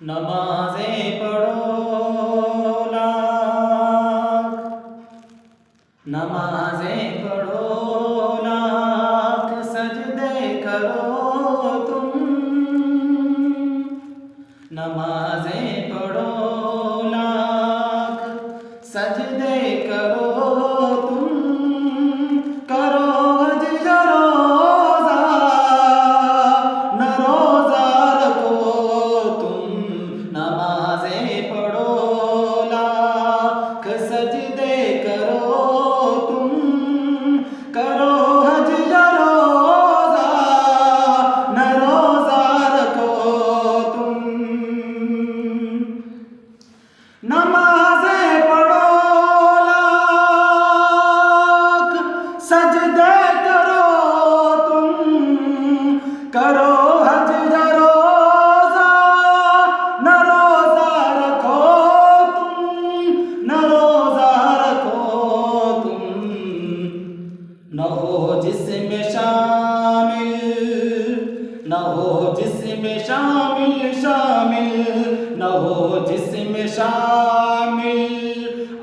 नमाज़ें पढ़ो लाख नमाज़ें पढ़ो लाख सजदे करो तुम नमाज़ें पढ़ो लाख सजदे करो तुम करो हज रोज़ा न रोज़ा रखो तुम नमाज़ें पढ़ो लाख सजदे करो तुम करो हज रोज़ा न रोज़ा रखो तुम नमाज़ें पढ़ो लाख सजदे करो तुम करो हज रोज़ा न रोज़ा रखो तुम न रोज़ा रखो तुम न हो जिसमें शामिल न हो जिसमें शामिल न हो जिसमें शामिल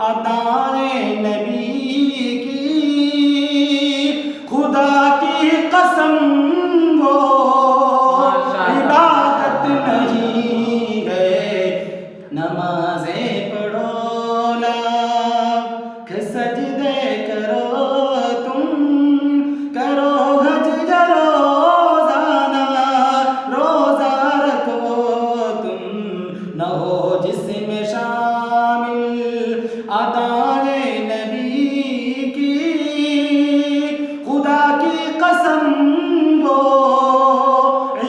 अताए नबी की खुदा की कसम वो इबादत नहीं है नमाज़ें पढ़ो लाख सजदे करो तुम करो हज रोज़ा न रोज़ा रखो तुम न हो जिसमें शामिल अदाए नबी की खुदा की कसम वो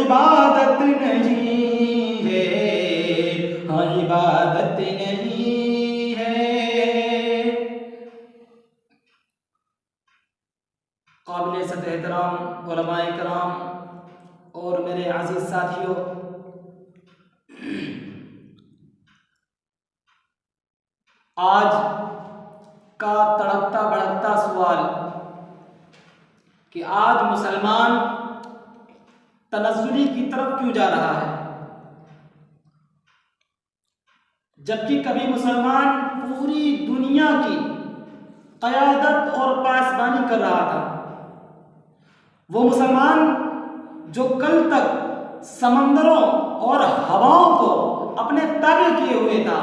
इबादत नहीं है हाँ इबादत नहीं है काबिल सद एहतराम उलमाए कराम और मेरे अजीज साथियों आज का तड़कता भड़कता सवाल कि आज मुसलमान तनज़्ज़ुली की तरफ क्यों जा रहा है जबकि कभी मुसलमान पूरी दुनिया की क़यादत और पासबानी कर रहा था। वो मुसलमान जो कल तक समंदरों और हवाओं को अपने ताबे किए हुए था,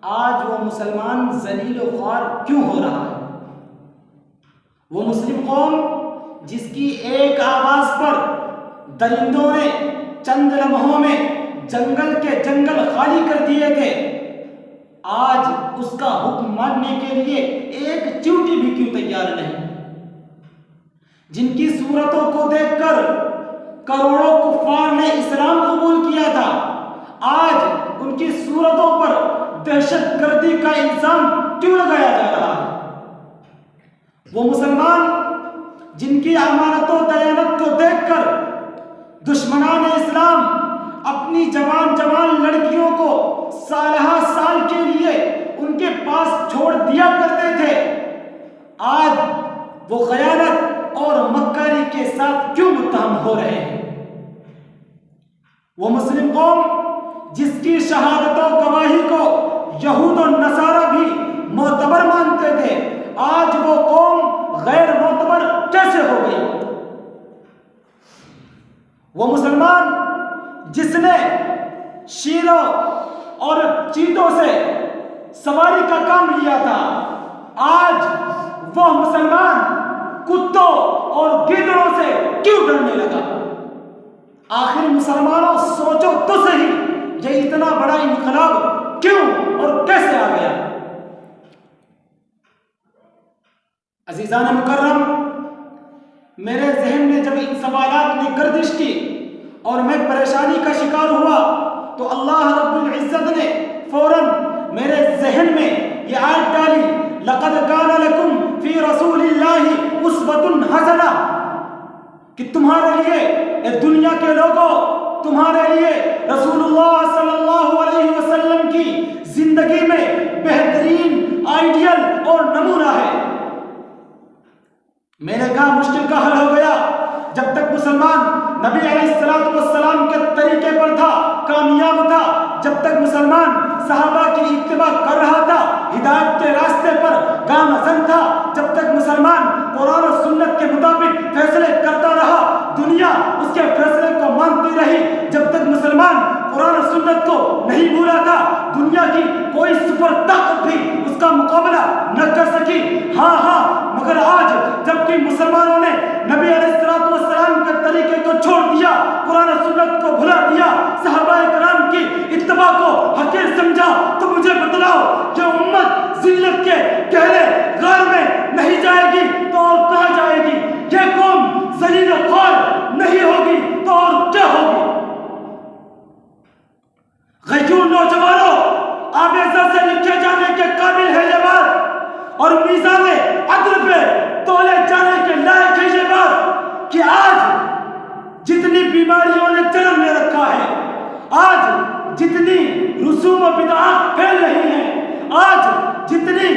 आज वो मुसलमान ज़लील ख्वार क्यों हो रहा है? वो मुस्लिम कौम जिसकी एक आवाज़ पर दरिंदों ने चंद लम्हों में जंगल के जंगल खाली कर दिए थे, आज उसका हुक्म मानने के लिए एक चींटी भी क्यों तैयार नहीं? जिनकी सूरतों को देखकर करोड़ों कुफ्फार ने इस्लाम कबूल किया था, आज उनकी सूरतों पर दहशतगर्दी का इल्जाम क्यों लगाया जा रहा है? वो मुसलमान जिनकी अमानतों दयानत को देखकर दुश्मनान इस्लाम अपनी जवान लड़कियों को सालहा साल के लिए उनके पास छोड़ दिया करते थे, आज वो खयानत और मक्कारी के साथ क्यों मुत्तहम हो रहे हैं? वो मुस्लिम कौम जिसकी शहादतों गवाही को यहूद और नसारा भी मोतबर मानते थे, आज वो कौम गैर मोतबर कैसे हो गई? वो मुसलमान जिसने शीरों और चीतों से सवारी का काम लिया था, आज वह मुसलमान कुत्तों और गिद्धों से क्यों डरने लगा? आखिर मुसलमानों सोचो तो सही, ये इतना बड़ा इनकलाब क्यों और कैसे आ गया? अजीजान मुकर्रम, मेरे जहन में जब इन सवालात ने गर्दिश की और मैं परेशानी का शिकार हुआ तो अल्लाह रब्बुल इज्जत ने फौरन मेरे जहन में ये आयत डाली, लक़द कान लकुम फी रसूलिल्लाहि उस्वतुन हसना, कि तुम्हारे लिए ए दुनिया के लोगों, तुम्हारे लिए रसूलुल्लाह सल्लल्लाहु अलैहि वसल्लम की जिंदगी में बेहतरीन आइडियल और नमूना है। मैंने कहा मुश्किल का हल हो गया। जब तक मुसलमान नबी अलैहिस्सलातु वस्सलाम के तरीके पर था, कामयाब था, जब तक मुसलमान सहाबा की इत्तिबा कर रहा था, हिदायत के रास्ते पर गामज़न था, जब तक मुसलमान कुरान और सुन्नत के मुताबिक फैसले करता रहा, दुनिया उसके फैसले को मानती रही। जब तक मुसलमान कुरान और सुन्नत को नहीं भूला था, दुनिया की कोई सुपर ताकत भी उसका मुकाबला न कर सकी। हाँ, मगर आज जबकि मुसलमानों ने नबी अलैहिस्सलातु वस्सलाम के तरीके को छोड़ दिया, कुरान और सुन्नत को भुला दिया, सहाबाए किराम की इत्तिबा को हकीर समझा, तो मुझे बतलाओ कि उम्मत जिल्लत के गहरे गार में नहीं जाएगी तो और कहां जाएगी? ये कौम ज़लील ख्वार नहीं होगी तो और क्या होगी? गयूर नौजवानों, आबेजा से लिखे जाने के काबिल है ये बात और मीज़ाने अदल पे तोले जाने के लायक है ये बात कि आज जितनी बीमारियों ने जन्म ले रखा है, आज जितनी रुसूम और बिदअत फैल रही हैं, आज जितनी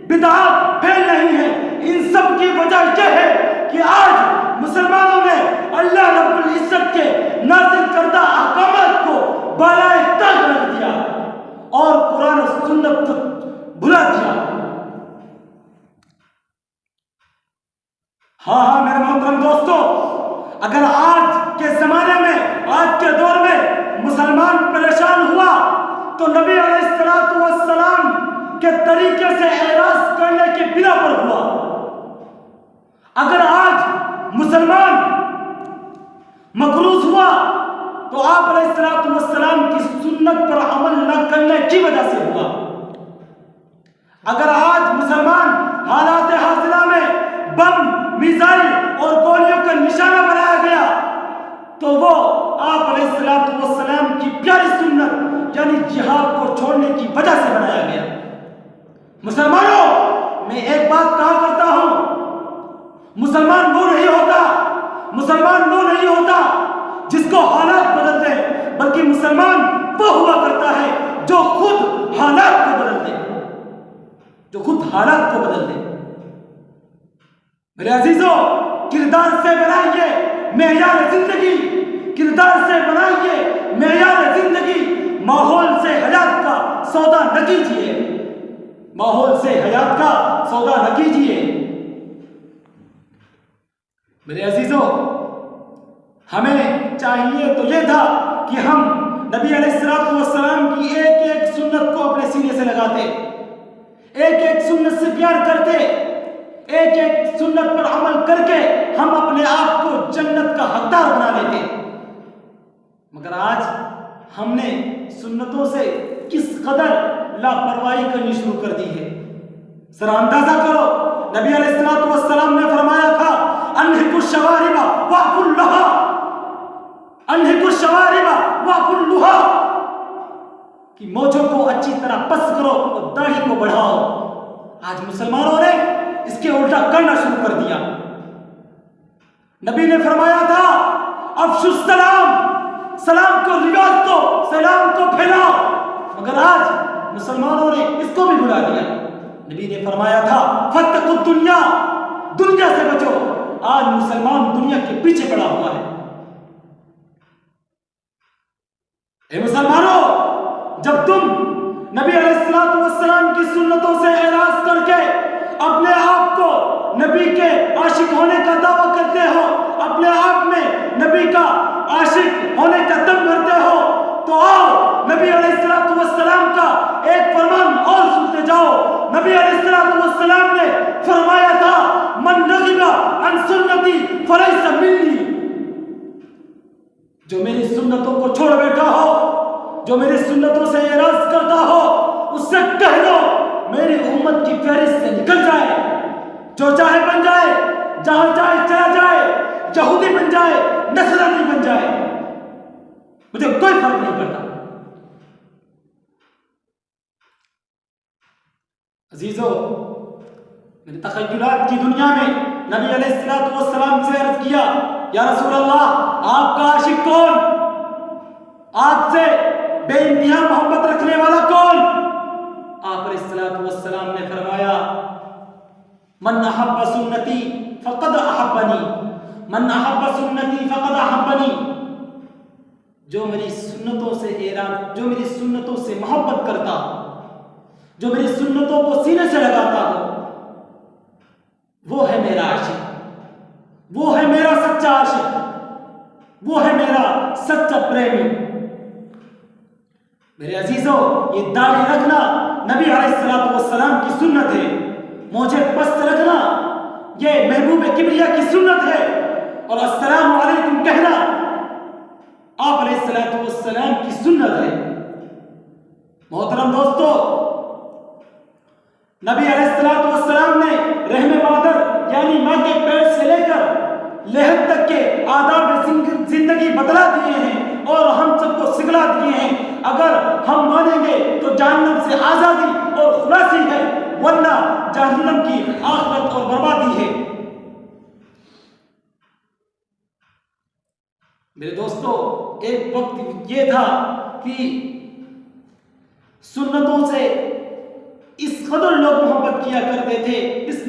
बिदअत फैल रही है, इन सब की वजह यह है कि आज मुसलमानों ने अल्लाह रब्बुल इज्जत के नाज़िल करदा अहकामात को बालाए तख्त रख दिया और कुरान और सुन्नत को भुला दिया। हाँ, मेरे मोहतरम दोस्तों, अगर आज के जमाने में, आज के दौर में मुसलमान परेशान हुआ तो नबी अलैहिस्सलातु वस्सलाम के तरीके से एराज करने की बिना पर हुआ। अगर आज मुसलमान मकरूज हुआ तो आप अलैहिस्सलातु वस्सलाम की सुन्नत पर अमल न करने की वजह से हुआ। अगर आज मुसलमान हालात हासिला में बम, मिसाइल और गोलियों का निशाना बनाया गया तो वो आप अलैहिस्सलातु वस्सलाम की प्यारी सुन्नत यानी जिहाद को छोड़ने की वजह से बनाया गया। मुसलमानों, मैं एक बात कहा करता हूं, मुसलमान वो नहीं होता, मुसलमान वो नहीं होता जिसको हालात बदल दे, बल्कि मुसलमान वो हुआ करता है जो खुद हालात को बदल दे, जो खुद हालात को बदल दे। मेरे अजीजों, किरदार से बनाइए मेयार जिंदगी, किरदार से बनाइए मेयार जिंदगी, माहौल से हयात का सौदा न कीजिए, माहौल से हयात का सौदा न कीजिए। मेरे अजीजों, हमें चाहिए तो यह था कि हम नबी अलैहिस्सलातु वस्सलाम की एक एक सुन्नत को अपने सीने से लगाते, एक एक सुन्नत से प्यार करते, एक एक सुन्नत पर अमल करके हम अपने आप को जन्नत का हकदार बना लेते। मगर आज हमने सुन्नतों से किस कदर लापरवाही करनी शुरू कर दी है। जरा अंदाजा करो, नबी अलैहिस्सलातु वस्सलाम ने फरमाया था, अनहिकुश शवारिबा वाफुल लहा, अनहिकुश शवारिबा वाफुल लुहा, कि मोछों को अच्छी तरह पस करो और दाढ़ी को बढ़ाओ। आज मुसलमानों ने इसके उल्टा करना शुरू कर दिया। नबी ने फरमाया था, अफशुस सलाम, सलाम को रिवाज दो, सलाम को फैलाओ, मगर आज मुसलमानों ने इसको भी भुला दिया। नबी ने फरमाया था, फत्तकुद दुनिया, दुनिया से बचो। आज मुसलमान दुनिया के पीछे पड़ा हुआ है। ए मुसलमानों, जब तुम नबी अलैहिस्सलातु वस्सलाम की सुन्नतों से एराज करके अपने आप को नबी के आशिक होने का दावा करते हो, अपने आप में नबी का आशिक होने का दम भरते हो, तो आओ नबी अलैहिस्सलातु वस्सलाम का एक फरमान और सुनते जाओ। नबी अलैहिस्सलातु वस्सलाम ने फरमाया था, मन रग़िबा सुन्नती फलैसा मिन्नी, जो मेरी सुन्नतों को छोड़ बैठा हो, जो मेरी सुन्नतों से एराज करता हो, उससे कह दो मेरी उम्मत की फहरिस्त से निकल जाए। जो चाहे बन जाए, जहां चाहे चला जाए, यहूदी बन जाए, नसरानी बन जाए, मुझे कोई फर्क नहीं पड़ता। अजीजों, मैंने तखय्युलात की दुनिया में नबी अलैहिस्सलातु वस्सलाम से अर्ज किया, या रसूल अल्लाह, आपका आशिक कौन? आपसे बेइंतहा मोहब्बत रखने वाला कौन? आप अलैहिस्सलातु वस्सलाम ने फरमाया, मन अहब्ब सुन्नती फक़द अहब्बनी, मन अहब्ब सुन्नती फक़द अहब्बनी। जो मेरी सुन्नतों से एराद, जो मेरी सुन्नतों से मोहब्बत करता, जो मेरी सुन्नतों को सीने से लगाता हो, वो है मेरा आशिक, वो है मेरा सच्चा आशिक, वो है मेरा सच्चा प्रेमी। मेरे अजीजों, ये दाढ़ी रखना नबी अलैहिस्सलातु वस्सलाम की सुन्नत है। मुझे पस्त रखना ये महबूब किबरिया की सुन्नत है। और अस्सलामु अलैकुम कहना आप अलैहिस्सलातु वस्सलाम की सुन्नत है। मोहतरम दोस्तों, नबी अलैहिस्सलातु वस्सलाम ने रहमे मादर यानी माँ के पेट से लेकर लेहद तक के आदाब जिंदगी बदला दिए हैं और हम सबको सिखला दिए हैं। अगर हम मानेंगे तो जहन्नम से आजादी और खुलासी है, वरना जहन्नम की आखिरत और बर्बादी है। मेरे दोस्तों, एक वक्त ये था कि सुन्नतों से इस कदर लोग मोहब्बत किया करते थे, इस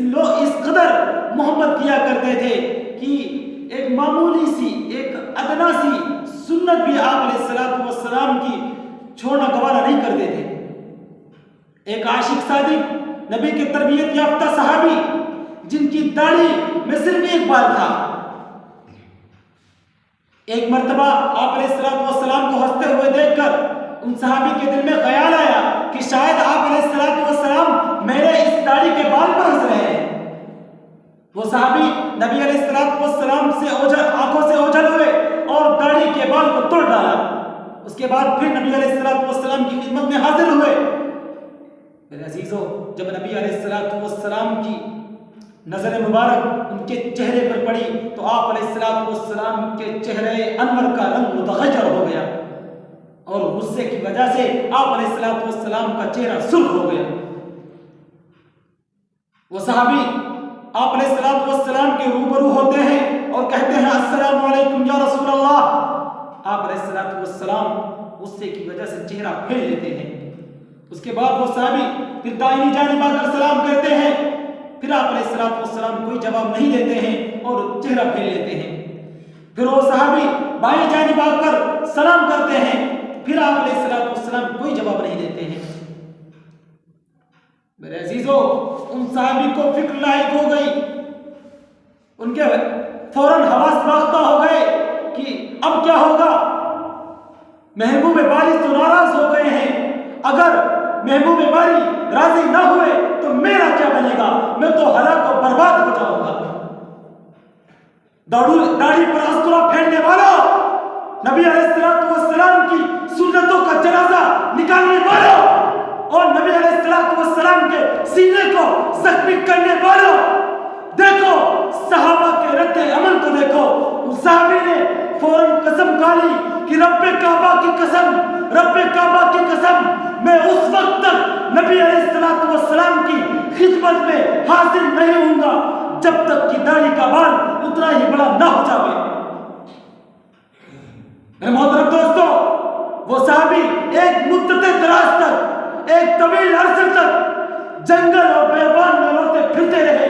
कदर मोहब्बत किया करते थे कि एक मामूली सी, एक अदना सी सुन्नत भी आप अलैहिस्सलातु वस्सलाम की छोड़ना गवारा नहीं करते थे। एक आशिक सादिक, नबी के तरबियत याफ्ता सहाबी, जिनकी दाढ़ी में सिर्फ एक बाल था, एक मर्तबा आप अलैहिस्सलातु वस्सलाम को हंसते हुए देखकर उन सहाबी के दिल में ख्याल आया कि शायद आप अलैहिस्सलातु वस्सलाम मेरे इस दाढ़ी के बाल पर हंस रहे हैं। वो सहाबी नबी अलैहिस्सलातु वस्सलाम से आंखों से ओझल हुए और दाढ़ी के बाल को तोड़ डाला। उसके बाद फिर नबी अलैहिस्सलातु वस्सलाम की खिदमत में हाजिर हुए। मेरे अजीजों, जब नबी अलैहिस्सलातु वस्सलाम की नजर मुबारक उनके चेहरे पर पड़ी तो आप अलैहिस्सलातु वस्सलाम के चेहरे अनवर का रंग मुतगय्यर हो गया और गुस्से की वजह से आप अलैहिस्सलातु वस्सलाम का चेहरा सुर्ख हो गया। वो सहाबी आप अलैहिस्सलातु वस्सलाम के रूबरू होते हैं और कहते हैं, अस्सलामु अलैकुम या रसूल अल्लाह। आप अलैहिस्सलातु वस्सलाम गुस्से की वजह से चेहरा फेर लेते हैं। उसके बाद वो सहाबी फिर दाहिनी जानिब आकर सलाम करते हैं, फिर आप अलैहिस्सलातु वस्सलाम कोई जवाब नहीं देते हैं और चेहरा फेर लेते हैं। फिर वो सहाबी बाईं जानिब आकर सलाम करते हैं, फिर आप अलैहिस्सलातु वस्सलाम कोई जवाब नहीं देते हैं। मेरे अजीजों, उन सहाबी को फिक्र लायक हो गई, उनके फौरन हवास बाख्ता हो गए कि अब क्या होगा। महबूब बारी तो नाराज हो गए हैं, अगर महबूब बारी राजी ना हुए तो मेरा क्या बनेगा, मैं तो हलाक और बर्बाद हो जाऊंगा। दाढ़ी पर अस्तुरा फेरने वालों, नबी अलैहिस्सलातु वस्सलाम की सुन्नतों का जनाजा निकालने वालों और नबी अलैहिस्सलातु वस्सलाम के सीने को जख्मी करने वालों, देखो सहाबा के रद्दे अमल को देखो। उस सहाबी ने फौरन कसम खाली कि रब्बे काबा की कसम, रब्बे काबा की कसम, मैं उस वक्त तक नबी अलैहिस्सलातु वस्सलाम की खिदमत में हाजिर नहीं होऊंगा जब तक कि दाढ़ी का बाल उतना ही बड़ा ना हो जाए। मेरे मोहतरम दोस्तों, वो सहाबी एक मुद्दत दराज तक, एक तवील अरसे तक जंगल और बेबान में रोते फिरते रहे,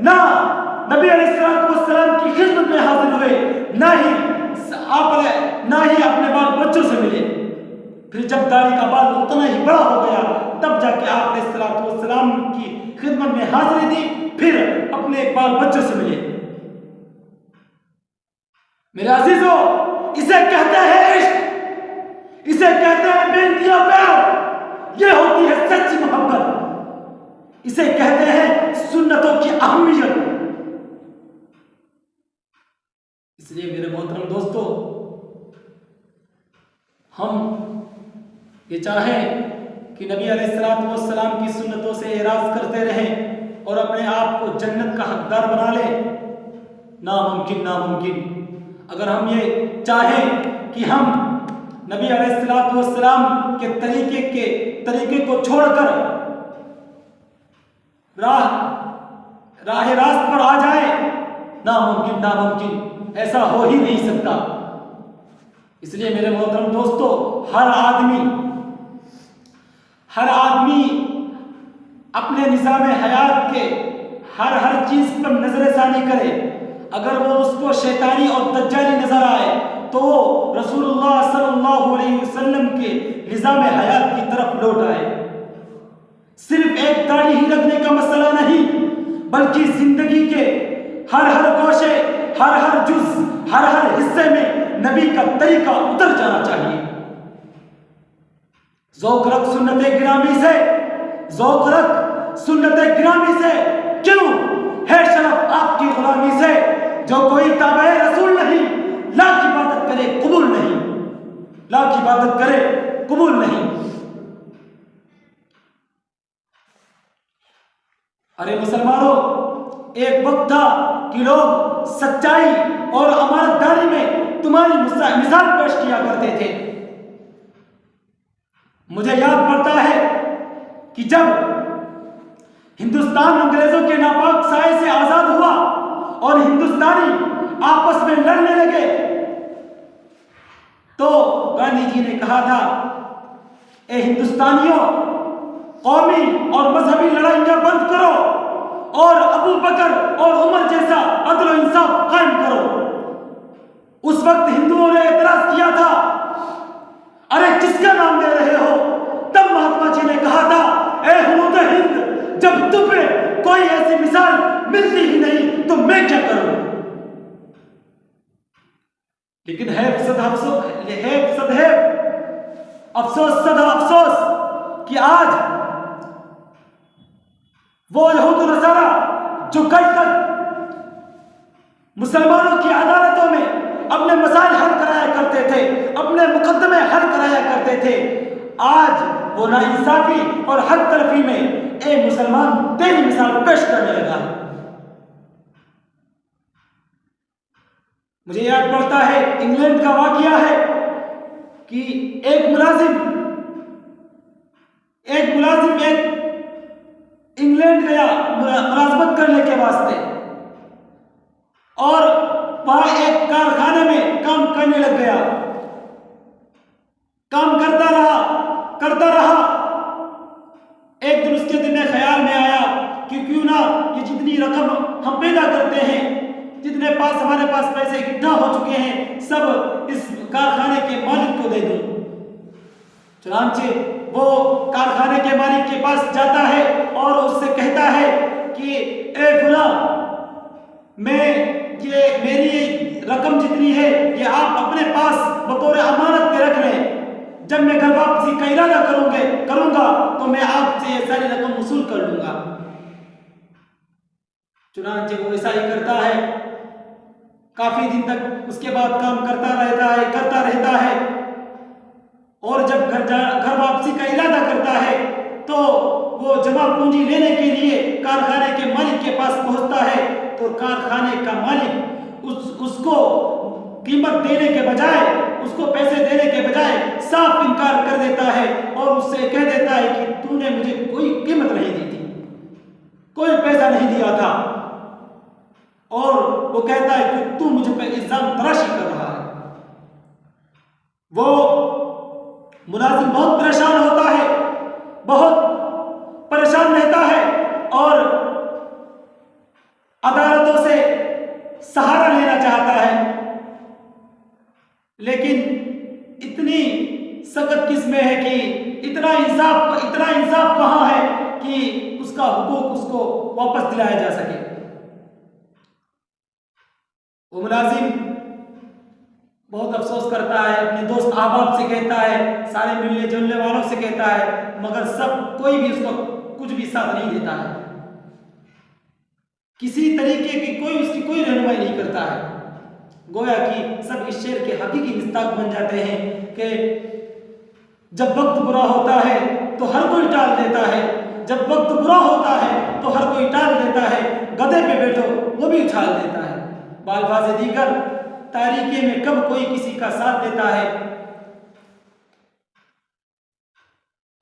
ना नबी अलैहिस्सलातु वस्सलाम की खिदमत में हाजिर हुए, ना ही अपने बाल बच्चों से मिले। फिर जब दाढ़ी का बाल उतना ही बड़ा हो गया तब जाके आप अलैहिस्सलातु वस्सलाम की खिदमत में हाजिरी दी, फिर अपने बाल बच्चों से मिले। मेरे अजीजों, इसे कहते हैं इश्क, इसे कहते हैं बेइंतहा प्यार, ये होती है सच्ची मोहब्बत, इसे कहते हैं सुन्नतों की अहमियत। इसलिए मेरे मोहतरम दोस्तों, हम ये चाहें कि नबी अलैहिस्सलाम की सुन्नतों से एराज करते रहें और अपने आप को जन्नत का हकदार बना लें, नामुमकिन। अगर हम ये चाहें कि हम नबी अलैहिस्सलाम के तरीके को छोड़कर राह रास्त पर आ जाए, नामुमकिन, ऐसा हो ही नहीं सकता। इसलिए मेरे मोहतरम दोस्तों, हर आदमी अपने निज़ाम हयात के हर चीज पर नजरसानी करे। अगर वो उसको शैतानी और दज्जाली नजर आए तो वो रसूलुल्लाह सल्लल्लाहु अलैहि वसल्लम के निज़ाम हयात की तरफ लौट आए। सिर्फ एक दाढ़ी ही रखने का मसला नहीं, बल्कि जिंदगी के हर गोशे, हर जुज, हर हिस्से में नबी का तरीका उतर जाना चाहिए। ज़ौक़ रख सुन्नत गिरामी से, क्यों है शरफ आपकी गुलामी से। जो कोई ताबे रसूल नहीं, लाख इबादत करे कबूल नहीं। अरे मुसलमानों, एक वक्त था कि लोग सच्चाई और अमानतदारी में तुम्हारी मिसाल पेश किया करते थे। मुझे याद पड़ता है कि जब हिंदुस्तान अंग्रेजों के नापाक साए से आजाद हुआ और हिंदुस्तानी आपस में लड़ने लगे, तो गांधी जी ने कहा था, ए हिंदुस्तानियों, कौमी और मजहबी लड़ाइयां बंद करो और अबू बकर और उमर जैसा अदल और इंसाफ कायम करो। उस वक्त हिंदुओं ने एतराज किया था, अरे किसका नाम ले रहे हो? तब महात्मा जी ने कहा था, ए हुनूद हिंद, जब तुम्हें कोई ऐसी मिसाल मिलती ही नहीं तो मैं क्या करूं? लेकिन है अफसोस कि आज वो यहूद नसारा जो कल तक मुसलमानों की अदालतों में अपने मसाइल हल कराया करते थे, अपने मुकदमे हल कराया करते थे, आज वो नाइंसाफी और हक तरफी में ए मुसलमान तेरी मिसाल पेश करने लगा है। मुझे याद पड़ता है, इंग्लैंड का वाकया है कि एक मुलाजिम इंग्लैंड गया मुलाजमत करने के वास्ते और वहां एक कारखाने में काम करने लग गया। काम करता रहा। एक दिन उसके दिल में ख्याल में आया कि क्यों ना ये जितनी रकम हम पैदा करते हैं, जितने पास हमारे पास पैसे इकट्ठा हो चुके हैं, सब इस कारखाने के मालिक को दे दूं। चुनांचे वो कारखाने के मालिक के पास जाता है और उससे कहता है कि ए फुला, मेरी रकम जितनी है ये आप अपने पास बतौर अमानत के रख लें। जब मैं घर वापसी का इरादा करूंगा तो मैं आपसे ये सारी रकम वसूल कर लूंगा। चुनांचे वो ऐसा ही करता है। काफी दिन तक उसके बाद काम करता रहता है और जब घर वापसी का इरादा करता है तो वो जमा पूंजी लेने के लिए कारखाने के मालिक के पास पहुंचता है, तो कारखाने का मालिक उसको कीमत देने के बजाय, उसको पैसे देने के बजाय साफ इनकार कर देता है और उससे कह देता है कि तूने मुझे कोई कीमत नहीं दी थी, कोई पैसा नहीं दिया था। और वो कहता है कि तू मुझ पर इल्जाम तराशी कर रहा है। वो मुलाजिम बहुत परेशान होता है, बहुत परेशान रहता है और अदालतों से सहारा लेना चाहता है, लेकिन इतनी सख्त किस्में है कि इतना इंसाफ कहाँ है कि उसका हुकूक उसको वापस दिलाया जा सके। वो मुलाजिम बहुत अफसोस करता है, अपने दोस्त अहबाब से कहता है, सारे मिलने जुलने वालों से कहता है, मगर कोई भी उसको कुछ भी साथ नहीं देता है। किसी तरीके की उसकी कोई रहनुमाई नहीं करता है। गोया कि सब इस शेर के हकीकी मिस्ताक बन जाते हैं कि जब वक्त बुरा होता है तो हर कोई टाल देता है, जब वक्त बुरा होता है तो हर कोई टाल देता है, गधे पे बैठो वो भी उछाल देता है। बालफाज दीगर, तारीकी में कब कोई किसी का साथ देता है,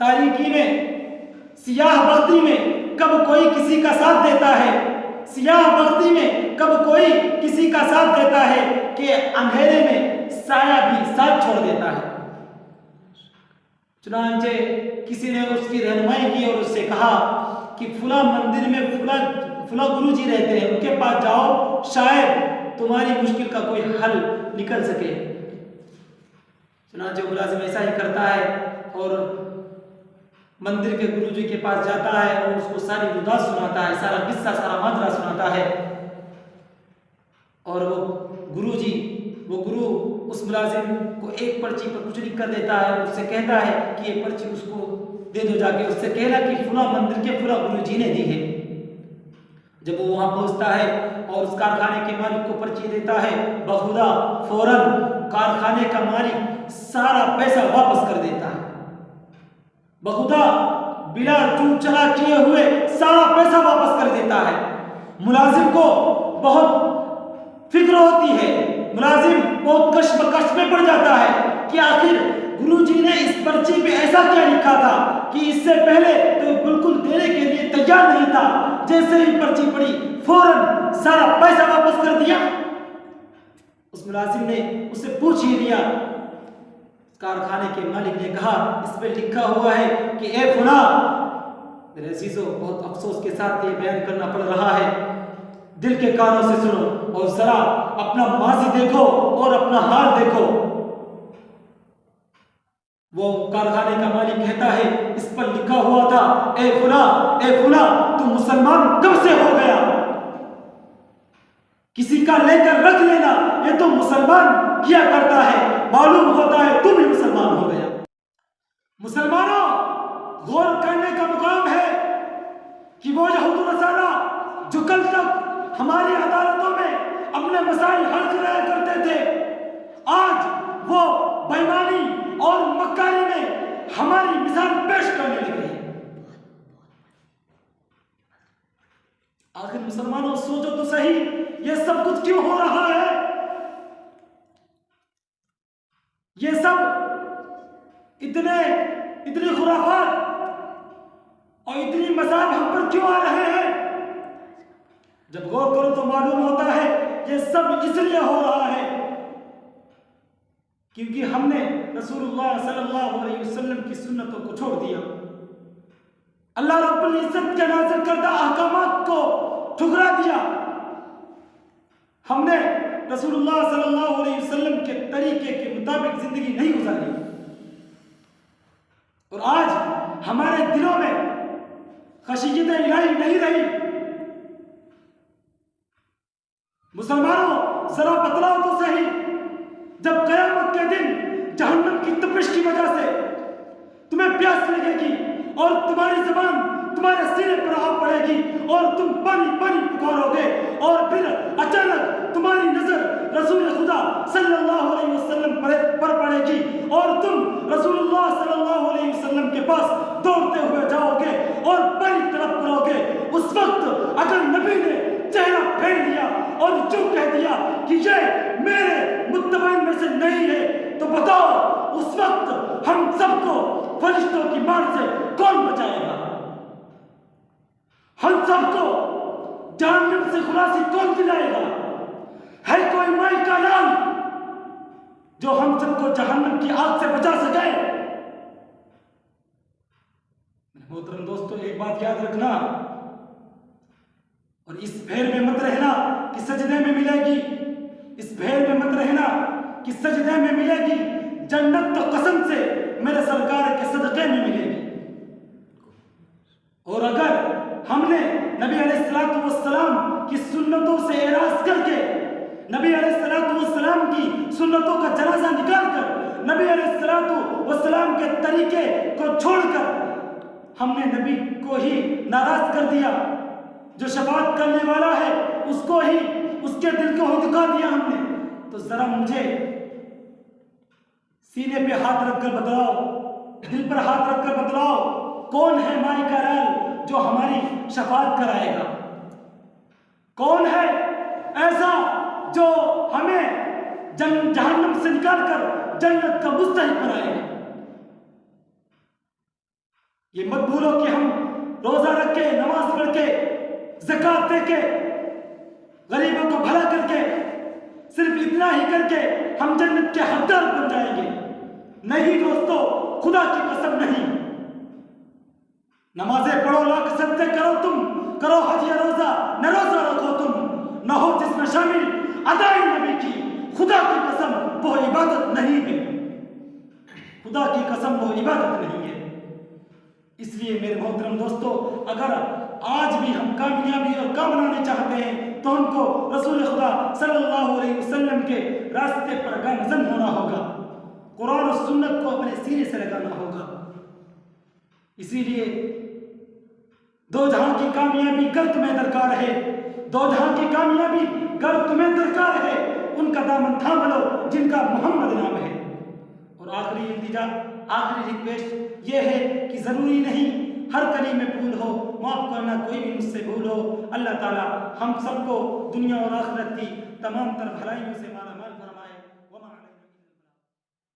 तारीकी में सियाह बख्ती में कब कोई किसी का साथ देता है, सियाह बख्ती में कब कोई किसी का साथ देता है कि अंधेरे में साया भी साथ छोड़ देता है। चुनांचे किसी ने उसकी रहनुमाई की और उससे कहा कि फुला मंदिर में फुला गुरु जी रहते हैं, उनके पास जाओ, शायद तुम्हारी मुश्किल का कोई हल निकल सके। चुनांचे मुलाजिम ऐसा ही करता है और मंदिर के गुरु जी के पास जाता है और उसको सारी उदास सुनाता है, सारा किस्सा, सारा माजरा सुनाता है। और वो गुरु उस मुलाजिम को एक पर्ची पर कुछ लिख कर देता है और उससे कहता है कि ये पर्ची उसको दे दो जाके, उससे कहना कि फुला मंदिर के फुला गुरु जी ने दी है। जब वो वहां पहुंचता है और उस कारखाने के मालिक को पर्ची देता है, बखुदा फौरन कारखाने का मालिक सारा पैसा वापस कर देता है। बखुदा बिना चूक चला किए हुए सारा पैसा वापस कर देता है। मुलाजिम को बहुत फिक्र होती है, मुलाजिम बहुत कश्मकश में पड़ जाता है कि आखिर गुरुजी ने इस पर्ची पे ऐसा क्या लिखा था कि इससे पहले तो बिल्कुल देने के लिए तैयार नहीं था, जैसे ही पर्ची पड़ी फौरन सारा पैसा वापस कर दिया। उस मुलाजिम ने उससे पूछ ही लिया। कारखाने के मालिक ने कहा, इस पे लिखा हुआ है कि ए फुला, मेरे अजीजों बहुत अफसोस के साथ ये बयान करना पड़ रहा है, दिल के कानों से सुनो और जरा अपना माजी देखो और अपना हाल देखो। वो कारखाने का मालिक कहता है, इस पर लिखा हुआ था, ए फुला तू मुसलमान कब से हो गया, किसी का लेकर रख लेना ये तो मुसलमान किया करता है, मालूम होता है तू भी मुसलमान हो गया। मुसलमानों, गौर करने का मुकाम है कि वो यहूद नसारा जो कल तक हमारी अदालतों में अपने मसाइल हल कराया करते थे, आज वो बेईमानी और मक्कारी में हमारी मिसाल पेश करने लगे हैं। आखिर मुसलमानों सोचो तो सही, ये सब कुछ क्यों हो रहा है? ये सब इतनी खुराफात और इतनी मजाक हम पर क्यों आ रहे हैं? जब गौर करो तो मालूम होता है ये सब इसलिए हो रहा है क्योंकि हमने रसूलुल्लाह सल्लल्लाहु अलैहि वसल्लम की सुन्नतों को छोड़ दिया, अल्लाह रब्बुल इज्जत के नाज़िल करदा अहकामात को ठुकरा दिया। हमने रसूलुल्लाह सल्लल्लाहु अलैहि वसल्लम के तरीके के मुताबिक जिंदगी नहीं गुजारी और आज हमारे दिलों में खशियत इलाही नहीं रही। मुसलमानों, जरा बतलाओ तो सही, जब कयामत के दिन जहन्नम की तपिश की वजह से तुम्हें प्यास लगेगी और तुम्हारी ज़बान तुम्हारे सीने पर आ पड़ेगी और तुम पानी पानी पुकारोगे और फिर अचानक तुम्हारी नजर रसूल खुदा सल्लल्लाहु अलैहि वसल्लम पर पड़ेगी और तुम रसूलुल्लाह सल्लल्लाहु अलैहि वसल्लम के पास दौड़ते हुए जाओगे और पहली तरफ करोगे। उस वक्त अगर नबी ने चेहरा फेर लिया और जो कह दिया कि ये मेरे मुत्तबईन में से नहीं है, तो बताओ उस वक्त हम सबको फरिश्तों की मार से कौन बचाएगा? हम सबको जहन्नम से खुलासी कौन दिलाएगा? है कोई माई का नाम जो हम सबको जहन्नम की आग से बचा सके? मोहतरम दोस्तों, एक बात याद रखना और इस भेर में मत रहना कि सजदे में मिलेगी, इस भेर में मत रहना कि सजदे में मिलेगी। जन्नत तो कसम से मेरे सरकार के सदक़े में मिलेगी। और अगर हमने नबी अलैहिस्सलातु वस्सलाम की सुन्नतों से एराज़ करके, नबी अलैहिस्सलातु वस्सलाम की सुन्नतों का जनाजा निकालकर, नबी अलैहिस्सलातु वस्सलाम के तरीके को छोड़कर हमने नबी को ही नाराज कर दिया, जो शफाअत करने वाला है उसको ही, उसके दिल को ही दुखा दिया हमने, तो जरा मुझे सीने पे हाथ रखकर बतलाओ, दिल पर हाथ रखकर बतलाओ, कौन है माई का लाल जो हमारी शफाअत कराएगा? कौन है ऐसा जो हमें जहन्नम से निकालकर जन्नत का मुस्तहिक बनाएगा? ये मत भूलो कि हम रोजा रख के, नमाज पढ़ के, ज़कात दे के, गरीबों को भला करके, सिर्फ इतना ही करके हम जन्नत के हकदार बन जाएंगे। नहीं दोस्तों, खुदा की कसम नहीं। नमाजें पढ़ो, लाख सजदे करो, तुम करो हज या रोजा, न रोजा रखो तुम, न हो जिसमें शामिल अदाई नबी की, खुदा की कसम वो इबादत नहीं है। खुदा की कसम वो इबादत नहीं है। इसलिए मेरे मोहतरम दोस्तों, अगर आज भी हम कामयाबी और कामनाने चाहते हैं तो हमको रसूल खुदा सल्लल्लाहु अलैहि वसल्लम के रास्ते पर गामज़न होना होगा, कुरान और सुन्नत को अपने सीने से लगाना होगा। इसीलिए दो जहां की कामयाबी कर तुम्हें दरकार है, दो जहां की कामयाबी कर तुम्हें दरकार है, उनका दामन थाम लो जिनका मोहम्मद नाम है। और आखिरी इंतजा, आखिरी रिक्वेस्ट ये है कि ज़रूरी नहीं हर कली में भूल हो, माफ़ करना कोई भी मुझसे भूल हो। अल्लाह ताला हम सबको दुनिया और आखिरत की तमाम तर भलाइयों से माला